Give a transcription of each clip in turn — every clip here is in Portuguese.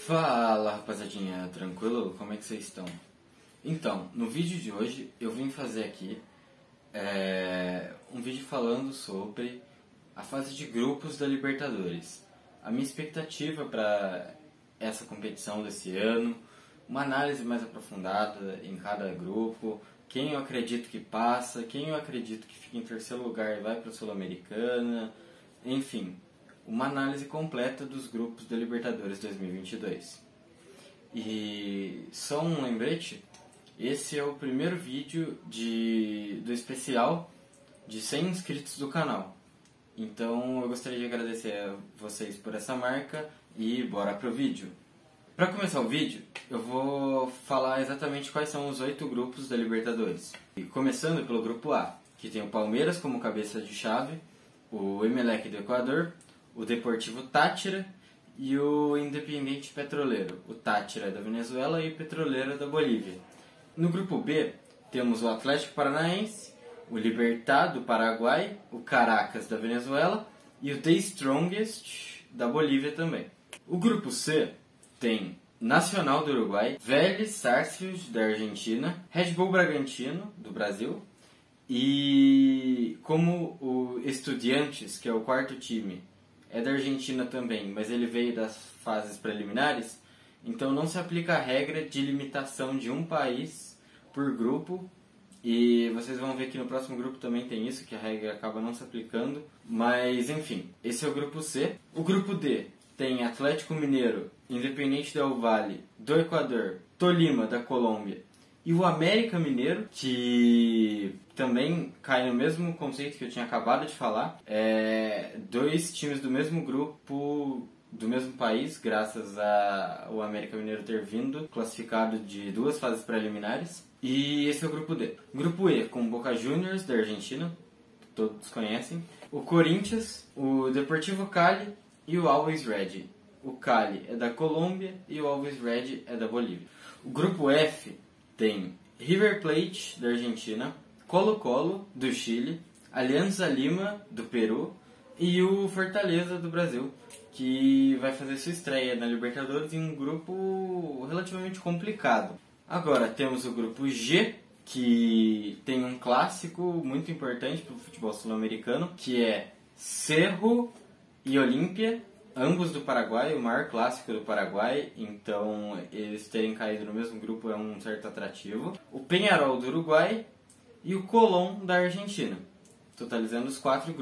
Fala rapaziadinha, tranquilo? Como é que vocês estão? Então, no vídeo de hoje eu vim fazer aqui um vídeo falando sobre a fase de grupos da Libertadores. A minha expectativa para essa competição desse ano, uma análise mais aprofundada em cada grupo, quem eu acredito que passa, quem eu acredito que fica em terceiro lugar e vai para a Sul-Americana, enfim, uma análise completa dos grupos da Libertadores 2022. E só um lembrete, esse é o primeiro vídeo do especial de 100 inscritos do canal. Então eu gostaria de agradecer a vocês por essa marca e bora pro vídeo. Para começar o vídeo, eu vou falar exatamente quais são os 8 grupos da Libertadores. E começando pelo grupo A, que tem o Palmeiras como cabeça de chave, o Emelec do Equador, o Deportivo Táchira e o Independiente Petroleiro. O Táchira é da Venezuela e o Petroleiro é da Bolívia. No grupo B, temos o Atlético Paranaense, o Libertad do Paraguai, o Caracas da Venezuela e o The Strongest da Bolívia também. O grupo C tem Nacional do Uruguai, Vélez Sarsfield da Argentina, Red Bull Bragantino do Brasil e como o Estudiantes, que é o quarto time, é da Argentina também, mas ele veio das fases preliminares, então não se aplica a regra de limitação de um país por grupo, e vocês vão ver que no próximo grupo também tem isso, que a regra acaba não se aplicando, mas enfim, esse é o grupo C. O grupo D tem Atlético Mineiro, Independente del Valle do Equador, Tolima da Colômbia e o América Mineiro, que também cai no mesmo conceito que eu tinha acabado de falar. Dois times do mesmo grupo, do mesmo país, graças ao América Mineiro ter vindo classificado de 2 fases preliminares. E esse é o grupo D. Grupo E, com Boca Juniors da Argentina, todos conhecem, o Corinthians, o Deportivo Cali e o Always Red. O Cali é da Colômbia e o Always Red é da Bolívia. O grupo F tem River Plate da Argentina, Colo-Colo do Chile, Alianza Lima do Peru e o Fortaleza do Brasil, que vai fazer sua estreia na Libertadores em um grupo relativamente complicado. Agora temos o grupo G, que tem um clássico muito importante para o futebol sul-americano, que é Cerro e Olímpia, ambos do Paraguai, o maior clássico do Paraguai, então eles terem caído no mesmo grupo é um certo atrativo. O Peñarol do Uruguai e o Colón da Argentina, totalizando os 4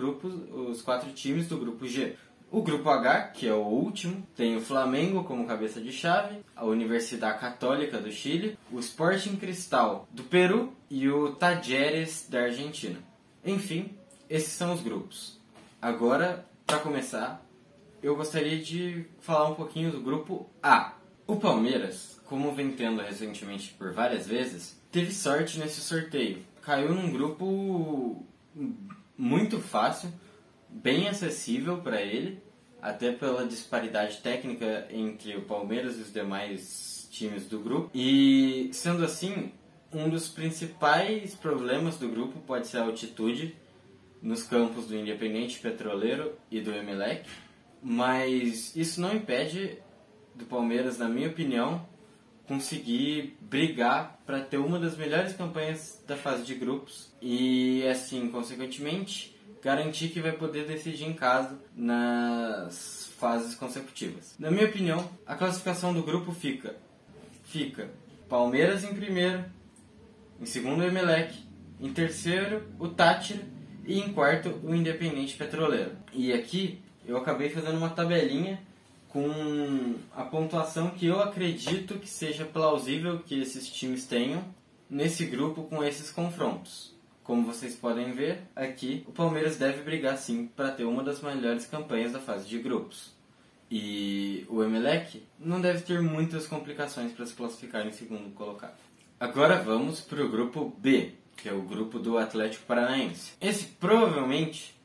times do grupo G. O grupo H, que é o último, tem o Flamengo como cabeça de chave, a Universidade Católica do Chile, o Sporting Cristal do Peru e o Talleres da Argentina. Enfim, esses são os grupos. Agora, para começar, eu gostaria de falar um pouquinho do grupo A. O Palmeiras, como vem tendo recentemente por várias vezes, teve sorte nesse sorteio. Caiu num grupo muito fácil, bem acessível para ele, até pela disparidade técnica entre o Palmeiras e os demais times do grupo. E, sendo assim, um dos principais problemas do grupo pode ser a altitude nos campos do Independiente Petroleiro e do Emelec, mas isso não impede do Palmeiras, na minha opinião, conseguir brigar para ter uma das melhores campanhas da fase de grupos e, assim, consequentemente, garantir que vai poder decidir em casa nas fases consecutivas. Na minha opinião, a classificação do grupo fica Palmeiras em primeiro, em segundo o Emelec, em terceiro o Táchira e em quarto o Independente Petroleiro. E aqui eu acabei fazendo uma tabelinha com a pontuação que eu acredito que seja plausível que esses times tenham nesse grupo com esses confrontos. Como vocês podem ver, aqui o Palmeiras deve brigar sim para ter uma das melhores campanhas da fase de grupos. E o Emelec não deve ter muitas complicações para se classificar em segundo colocado. Agora vamos para o grupo B, que é o grupo do Atlético Paranaense. Esse provavelmente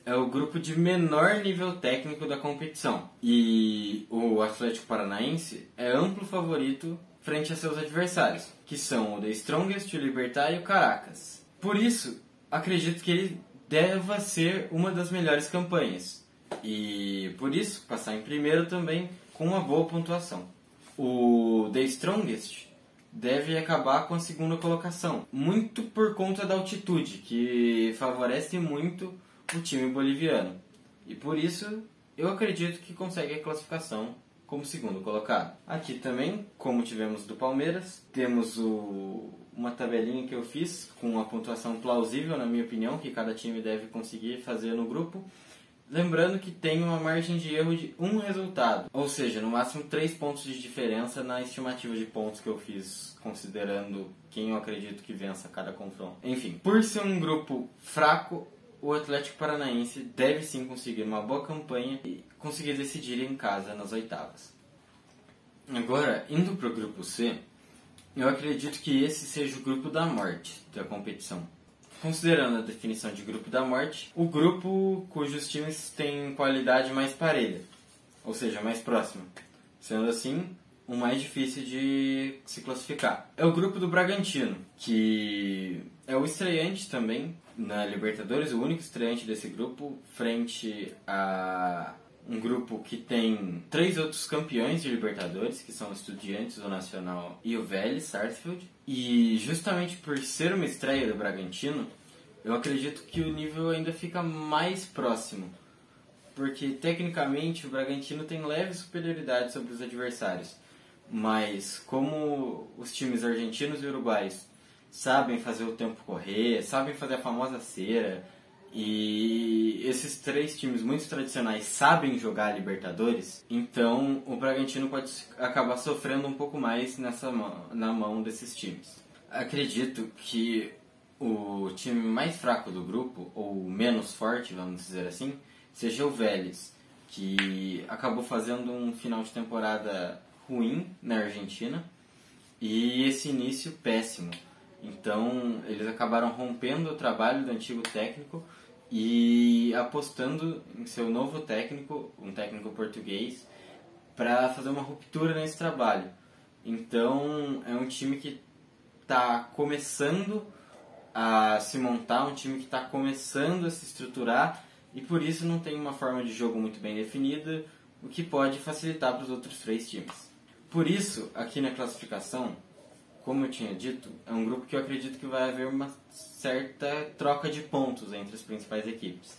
é o grupo de menor nível técnico da competição. E o Atlético Paranaense é amplo favorito frente a seus adversários, que são o The Strongest, o Libertad e o Caracas. Por isso, acredito que ele deva ser uma das melhores campanhas. E por isso, passar em primeiro também com uma boa pontuação. o The Strongest deve acabar com a segunda colocação, muito por conta da altitude, que favorece muito o time boliviano. E por isso, eu acredito que consegue a classificação como segundo colocado. Aqui também, como tivemos do Palmeiras, temos uma tabelinha que eu fiz com uma pontuação plausível, na minha opinião, que cada time deve conseguir fazer no grupo. Lembrando que tem uma margem de erro de um resultado, ou seja, no máximo 3 pontos de diferença na estimativa de pontos que eu fiz, considerando quem eu acredito que vença cada confronto. Enfim, por ser um grupo fraco, o Atlético Paranaense deve sim conseguir uma boa campanha e conseguir decidir em casa nas oitavas. Agora, indo para o grupo C, eu acredito que esse seja o grupo da morte da competição. Considerando a definição de grupo da morte, o grupo cujos times têm qualidade mais parelha, ou seja, mais próxima, sendo assim o mais difícil de se classificar. É o grupo do Bragantino, que é o estreante também na Libertadores, o único estreante desse grupo, frente a um grupo que tem 3 outros campeões de Libertadores, que são o Estudiantes, o Nacional e o Vélez Sarsfield. E justamente por ser uma estreia do Bragantino, eu acredito que o nível ainda fica mais próximo, porque tecnicamente o Bragantino tem leve superioridade sobre os adversários, mas como os times argentinos e uruguaios sabem fazer o tempo correr, sabem fazer a famosa cera, e esses 3 times muito tradicionais sabem jogar Libertadores, então o Bragantino pode acabar sofrendo um pouco mais na mão desses times. Acredito que o time mais fraco do grupo, ou menos forte, vamos dizer assim, seja o Vélez, que acabou fazendo um final de temporada ruim na Argentina e esse início péssimo. Então eles acabaram rompendo o trabalho do antigo técnico e apostando em seu novo técnico, um técnico português, para fazer uma ruptura nesse trabalho. Então é um time que está começando a se montar, um time que está começando a se estruturar e por isso não tem uma forma de jogo muito bem definida, o que pode facilitar para os outros 3 times. Por isso, aqui na classificação, como eu tinha dito, é um grupo que eu acredito que vai haver uma certa troca de pontos entre as principais equipes.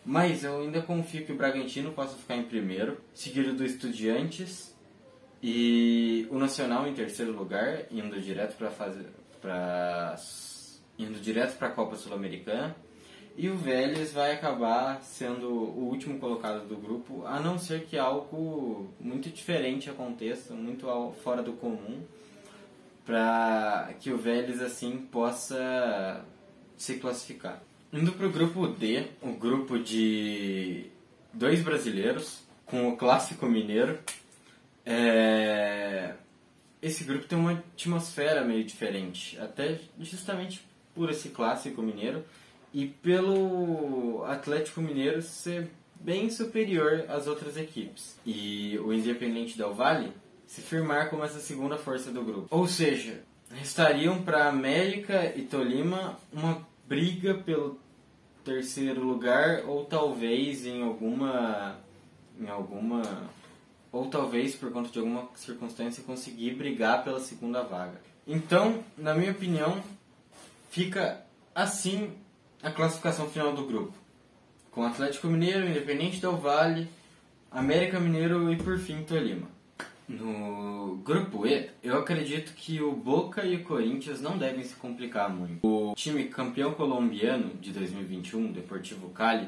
Mas eu ainda confio que o Bragantino possa ficar em primeiro, seguido do Estudiantes e o Nacional em terceiro lugar, indo direto para a Copa Sul-Americana. E o Vélez vai acabar sendo o último colocado do grupo, a não ser que algo muito diferente aconteça, muito fora do comum, para que o Vélez assim possa se classificar. Indo para o grupo D, o grupo de 2 brasileiros, com o Clássico Mineiro. Esse grupo tem uma atmosfera meio diferente, até justamente por esse Clássico Mineiro e pelo Atlético Mineiro ser bem superior às outras equipes. E o Independiente Del Valle se firmar como essa segunda força do grupo. Ou seja, restariam para América e Tolima uma briga pelo terceiro lugar, ou talvez ou talvez por conta de alguma circunstância conseguir brigar pela segunda vaga. Então, na minha opinião, fica assim a classificação final do grupo, com Atlético Mineiro, Independiente Del Valle, América Mineiro e por fim Tolima. No grupo E, eu acredito que o Boca e o Corinthians não devem se complicar muito. O time campeão colombiano de 2021, Deportivo Cali,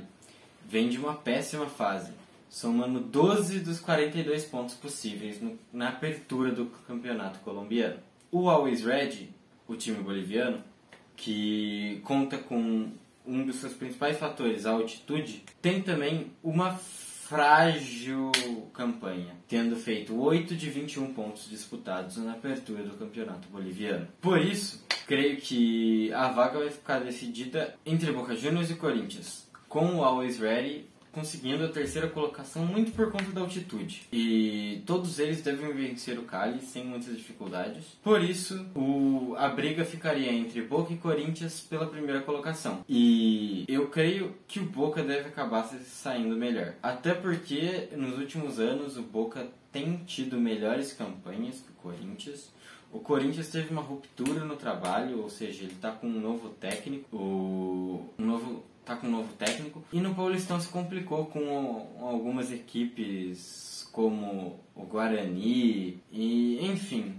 vem de uma péssima fase, somando 12 dos 42 pontos possíveis na abertura do campeonato colombiano. O Always Red, o time boliviano, que conta com um dos seus principais fatores, a altitude, tem também uma frágil campanha, tendo feito 8 de 21 pontos disputados na abertura do campeonato boliviano. Por isso, creio que a vaga vai ficar decidida entre Boca Juniors e Corinthians, com o Always Ready conseguindo a terceira colocação muito por conta da altitude. E todos eles devem vencer o Cali sem muitas dificuldades. Por isso, a briga ficaria entre Boca e Corinthians pela primeira colocação. E eu creio que o Boca deve acabar se saindo melhor. Até porque nos últimos anos o Boca tem tido melhores campanhas que o Corinthians. O Corinthians teve uma ruptura no trabalho, ou seja, ele está com um novo técnico. Tá com um novo técnico. E no Paulistão se complicou com algumas equipes como o Guarani e enfim.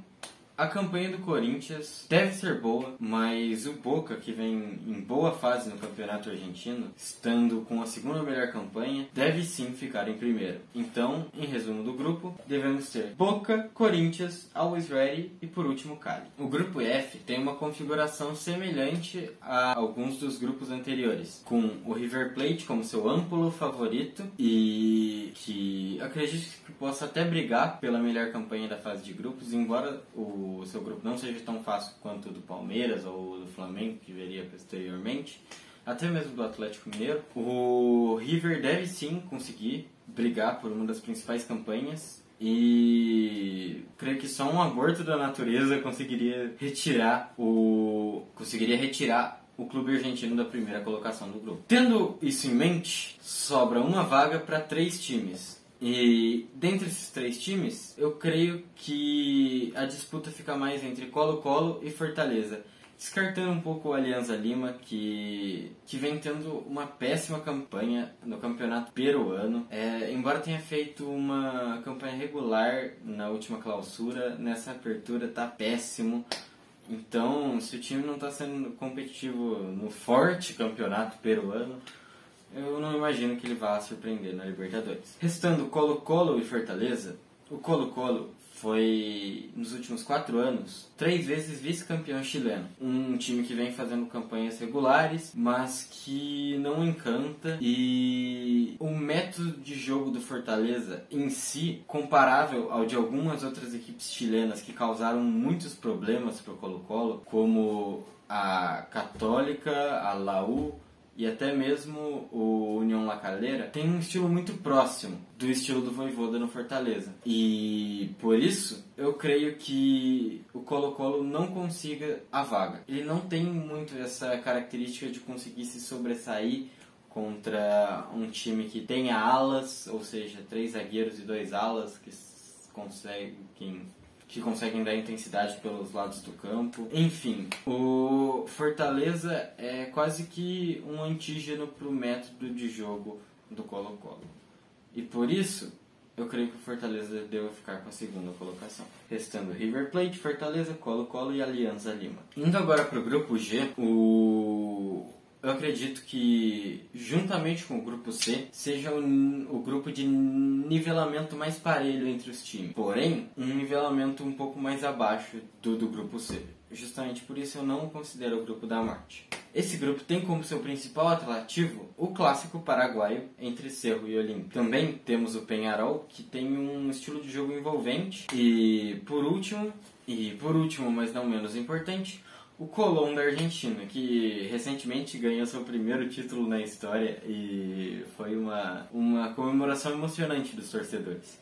A campanha do Corinthians deve ser boa, mas o Boca, que vem em boa fase no Campeonato Argentino, estando com a segunda melhor campanha, deve sim ficar em primeiro. Então, em resumo do grupo, devemos ter Boca, Corinthians, Always Ready e por último Cali. O grupo F tem uma configuração semelhante a alguns dos grupos anteriores, com o River Plate como seu amplo favorito e que acredito que possa até brigar pela melhor campanha da fase de grupos, embora o seu grupo não seja tão fácil quanto o do Palmeiras ou do Flamengo, que viria posteriormente, até mesmo do Atlético Mineiro. O River deve sim conseguir brigar por uma das principais campanhas e creio que só um aborto da natureza conseguiria retirar o clube argentino da primeira colocação do grupo. Tendo isso em mente, sobra uma vaga para 3 times. E dentre esses 3 times, eu creio que a disputa fica mais entre Colo-Colo e Fortaleza. Descartando um pouco o Alianza Lima, que vem tendo uma péssima campanha no campeonato peruano. Embora tenha feito uma campanha regular na última clausura, nessa apertura tá péssimo. Então, se o time não está sendo competitivo no forte campeonato peruano, eu não imagino que ele vá surpreender na Libertadores. Restando Colo-Colo e Fortaleza, o Colo-Colo foi, nos últimos 4 anos, 3 vezes vice-campeão chileno. Um time que vem fazendo campanhas regulares, mas que não encanta. E o método de jogo do Fortaleza em si, comparável ao de algumas outras equipes chilenas que causaram muitos problemas para o Colo-Colo, como a Católica, a Laú, e até mesmo o União La Calera, tem um estilo muito próximo do estilo do Vojvoda no Fortaleza. E por isso, eu creio que o Colo-Colo não consiga a vaga. Ele não tem muito essa característica de conseguir se sobressair contra um time que tenha alas, ou seja, 3 zagueiros e 2 alas que conseguem dar intensidade pelos lados do campo. Enfim, o Fortaleza é quase que um antígeno para o método de jogo do Colo-Colo. E por isso, eu creio que o Fortaleza deve ficar com a segunda colocação. Restando River Plate, Fortaleza, Colo-Colo e Alianza Lima. Indo agora para o grupo G, eu acredito que, juntamente com o grupo C, seja o grupo de nivelamento mais parelho entre os times. Porém, um nivelamento um pouco mais abaixo do grupo C. Justamente por isso eu não considero o grupo da morte. Esse grupo tem como seu principal atrativo o clássico paraguaio entre Cerro e Olímpia. Também temos o Peñarol, que tem um estilo de jogo envolvente. E por último, mas não menos importante, o Colón da Argentina, que recentemente ganhou seu primeiro título na história e foi uma comemoração emocionante dos torcedores.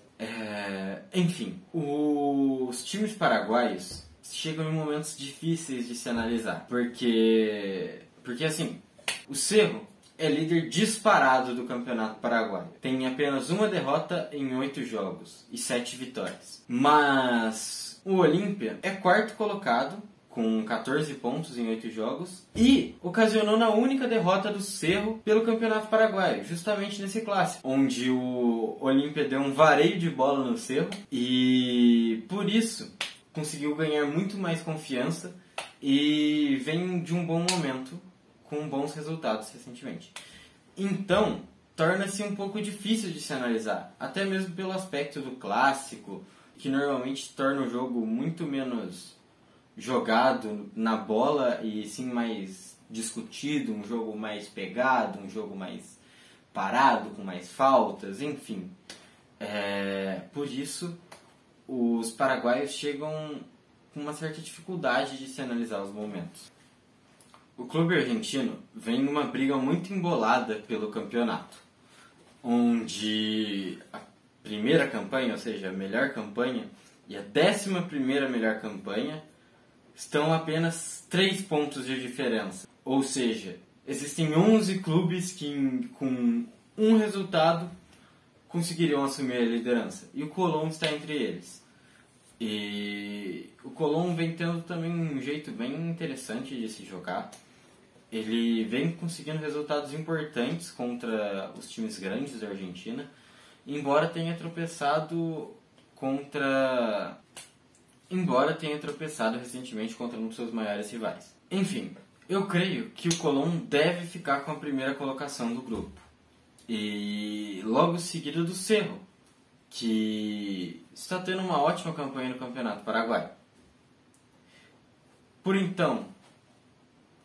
Enfim, os times paraguaios chegam em momentos difíceis de se analisar, porque assim, o Cerro é líder disparado do Campeonato Paraguaio. Tem apenas uma derrota em 8 jogos e 7 vitórias. Mas o Olímpia é quarto colocado, com 14 pontos em 8 jogos, e ocasionou na única derrota do Cerro pelo Campeonato Paraguaio, justamente nesse clássico, onde o Olímpia deu um vareio de bola no Cerro, e por isso conseguiu ganhar muito mais confiança e vem de um bom momento, com bons resultados recentemente. Então, torna-se um pouco difícil de se analisar, até mesmo pelo aspecto do clássico, que normalmente torna o jogo muito menos jogado na bola e sim mais discutido, um jogo mais pegado, um jogo mais parado, com mais faltas, enfim. Por isso, os paraguaios chegam com uma certa dificuldade de se analisar os momentos. O clube argentino vem numa briga muito embolada pelo campeonato. onde a primeira campanha, ou seja, a melhor campanha, e a 11ª melhor campanha estão a apenas 3 pontos de diferença. Ou seja, existem 11 clubes que com um resultado conseguiriam assumir a liderança. E o Colón está entre eles. E o Colón vem tendo também um jeito bem interessante de se jogar. Ele vem conseguindo resultados importantes contra os times grandes da Argentina, embora tenha tropeçado recentemente contra um dos seus maiores rivais. Enfim, eu creio que o Colón deve ficar com a primeira colocação do grupo. E logo seguido do Cerro, que está tendo uma ótima campanha no Campeonato Paraguaio. Por então,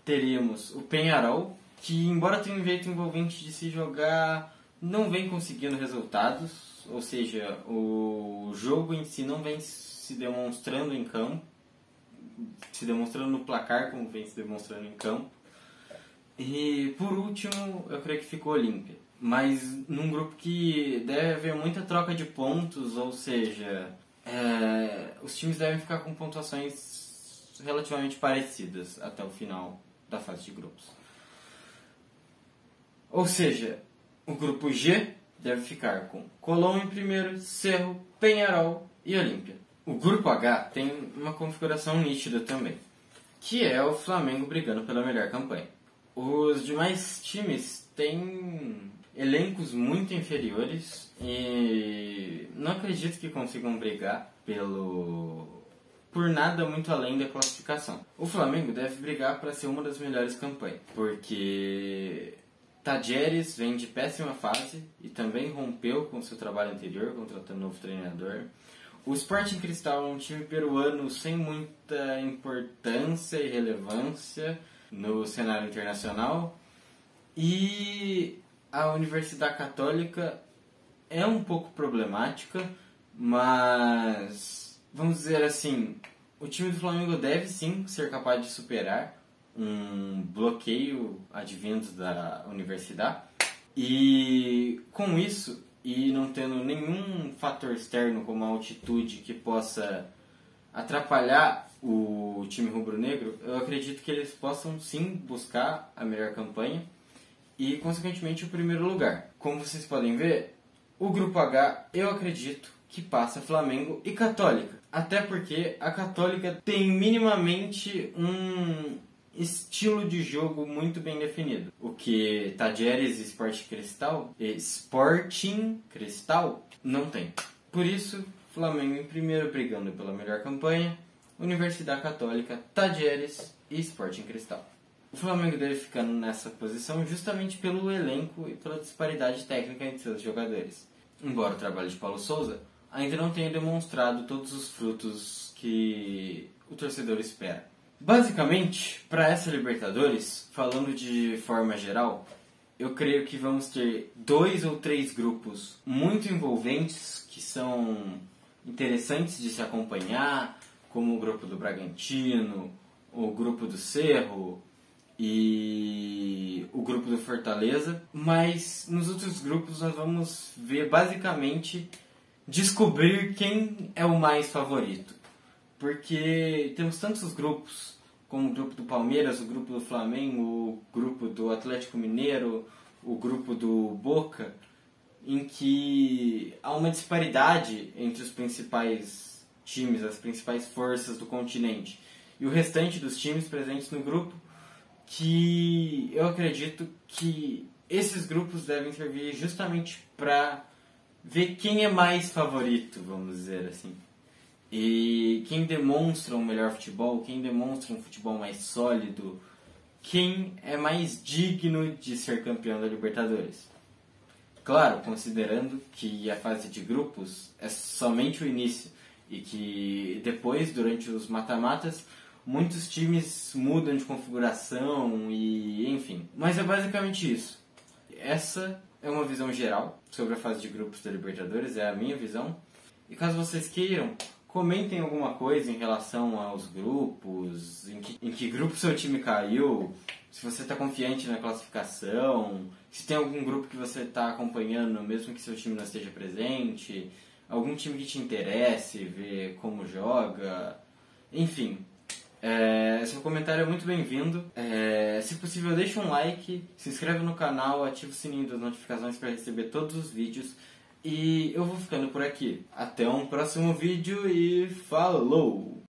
teríamos o Peñarol, que embora tenha um jeito envolvente de se jogar, não vem conseguindo resultados, ou seja, o jogo em si não vem se demonstrando em campo, se demonstrando no placar como vem se demonstrando em campo. E por último, eu creio que ficou Olímpia, mas num grupo que deve haver muita troca de pontos, ou seja, os times devem ficar com pontuações relativamente parecidas até o final da fase de grupos. Ou seja, o grupo G deve ficar com Colón em primeiro, Cerro, Peñarol e Olímpia. O grupo H tem uma configuração nítida também, que é o Flamengo brigando pela melhor campanha. Os demais times têm elencos muito inferiores e não acredito que consigam brigar por nada muito além da classificação. O Flamengo deve brigar para ser uma das melhores campanhas, porque Tajeres vem de péssima fase e também rompeu com seu trabalho anterior, contratando um novo treinador. O Sporting Cristal é um time peruano sem muita importância e relevância no cenário internacional. E a Universidade Católica é um pouco problemática, mas vamos dizer assim, o time do Flamengo deve sim ser capaz de superar um bloqueio advindo da Universidade. E com isso, e não tendo nenhum fator externo como a altitude que possa atrapalhar o time rubro-negro, eu acredito que eles possam sim buscar a melhor campanha e, consequentemente, o primeiro lugar. Como vocês podem ver, o grupo H eu acredito que passa Flamengo e Católica. Até porque a Católica tem minimamente um estilo de jogo muito bem definido. O que Tajeres e Sporting Cristal não tem. Por isso, Flamengo em primeiro brigando pela melhor campanha, Universidade Católica, Tajeres e Sporting Cristal. O Flamengo deve ficar nessa posição justamente pelo elenco e pela disparidade técnica entre seus jogadores. Embora o trabalho de Paulo Sousa ainda não tenha demonstrado todos os frutos que o torcedor espera. Basicamente, para essa Libertadores, falando de forma geral, eu creio que vamos ter 2 ou 3 grupos muito envolventes, que são interessantes de se acompanhar, como o grupo do Bragantino, o grupo do Cerro e o grupo do Fortaleza. Mas nos outros grupos nós vamos ver basicamente descobrir quem é o mais favorito. Porque temos tantos grupos, como o grupo do Palmeiras, o grupo do Flamengo, o grupo do Atlético Mineiro, o grupo do Boca, em que há uma disparidade entre os principais times, as principais forças do continente e o restante dos times presentes no grupo, que eu acredito que esses grupos devem servir justamente para ver quem é mais favorito, vamos dizer assim. E quem demonstra um melhor futebol, quem demonstra um futebol mais sólido, quem é mais digno de ser campeão da Libertadores. Claro, considerando que a fase de grupos é somente o início e que depois, durante os mata-matas, muitos times mudam de configuração e enfim. Mas é basicamente isso. Essa é uma visão geral sobre a fase de grupos da Libertadores, é a minha visão. E caso vocês queiram, comentem alguma coisa em relação aos grupos, em que grupo seu time caiu, se você está confiante na classificação, se tem algum grupo que você está acompanhando, mesmo que seu time não esteja presente, algum time que te interesse, ver como joga, enfim. Seu comentário é muito bem-vindo. Se possível, deixa um like, se inscreve no canal, ativa o sininho das notificações para receber todos os vídeos. E eu vou ficando por aqui. Até um próximo vídeo e falou!